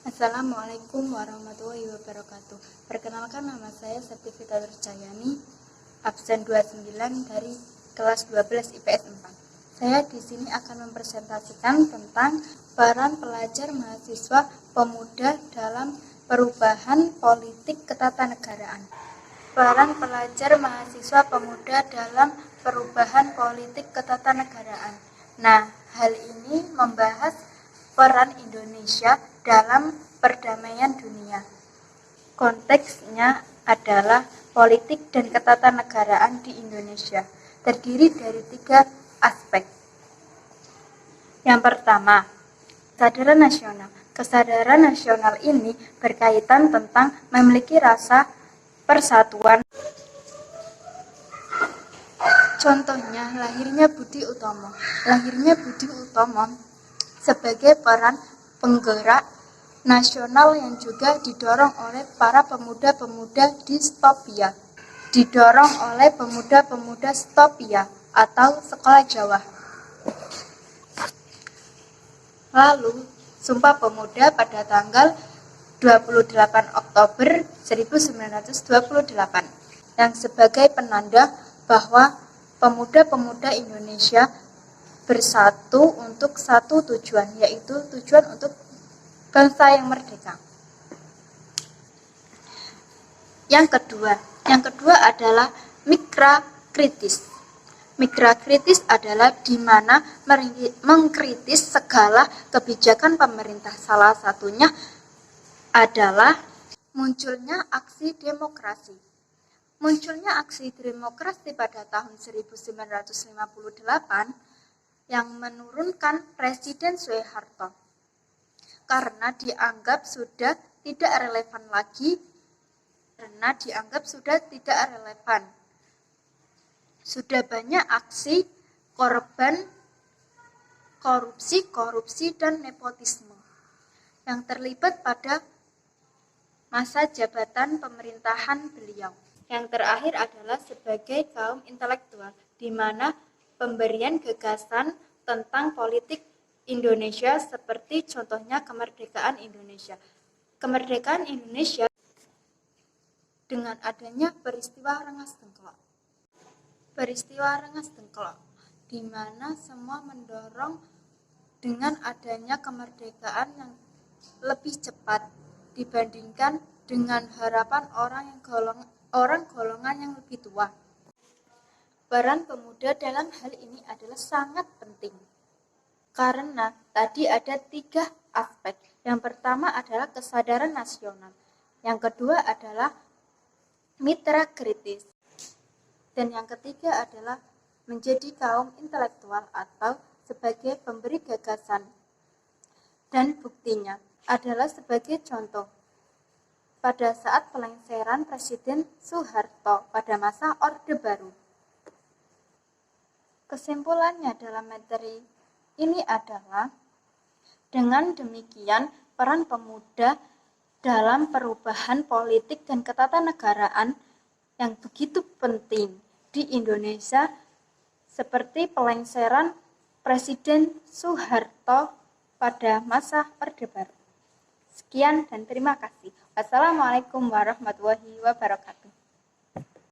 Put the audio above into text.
Assalamualaikum warahmatullahi wabarakatuh. Perkenalkan, nama saya Septivita Nurjayani, absen 29 dari kelas 12 IPS 4. Saya di sini akan mempresentasikan tentang peran pelajar mahasiswa pemuda dalam perubahan politik ketatanegaraan. Peran pelajar mahasiswa pemuda dalam perubahan politik ketatanegaraan. Nah, hal ini membahas peran Indonesia dalam perdamaian dunia. Konteksnya adalah politik dan ketatanegaraan di Indonesia, terdiri dari 3 aspek. Yang pertama, kesadaran nasional. Kesadaran nasional ini berkaitan tentang memiliki rasa persatuan. Contohnya, lahirnya Budi Utomo. Lahirnya Budi Utomo sebagai peran penggerak nasional yang juga didorong oleh para pemuda-pemuda distopia. Didorong oleh pemuda-pemuda stopia atau sekolah Jawa. Lalu, Sumpah Pemuda pada tanggal 28 Oktober 1928 yang sebagai penanda bahwa pemuda-pemuda Indonesia bersatu untuk satu tujuan, yaitu tujuan untuk bangsa yang merdeka. Yang kedua adalah mikra kritis. Mikra kritis adalah di mana mengkritis segala kebijakan pemerintah. Salah satunya adalah munculnya aksi demokrasi. Munculnya aksi demokrasi pada tahun 1958 yang menurunkan Presiden Soeharto karena dianggap sudah tidak relevan. Sudah banyak aksi korban korupsi dan nepotisme yang terlibat pada masa jabatan pemerintahan beliau. Yang terakhir adalah sebagai kaum intelektual, di mana pemberian gagasan tentang politik Indonesia seperti contohnya kemerdekaan Indonesia. Kemerdekaan Indonesia dengan adanya peristiwa Rengas Dengklok, di mana semua mendorong dengan adanya kemerdekaan yang lebih cepat dibandingkan dengan harapan orang golongan yang lebih tua. Peran pemuda dalam hal ini adalah sangat penting. Karena tadi ada 3 aspek. Yang pertama adalah kesadaran nasional. Yang kedua adalah mitra kritis. Dan yang ketiga adalah menjadi kaum intelektual atau sebagai pemberi gagasan. Dan buktinya adalah sebagai contoh. Pada saat pelengseran Presiden Soeharto pada masa Orde Baru. Kesimpulannya dalam materi ini adalah, dengan demikian peran pemuda dalam perubahan politik dan ketatanegaraan yang begitu penting di Indonesia seperti pelengseran Presiden Soeharto pada masa Orde Baru. Sekian dan terima kasih. Wassalamualaikum warahmatullahi wabarakatuh.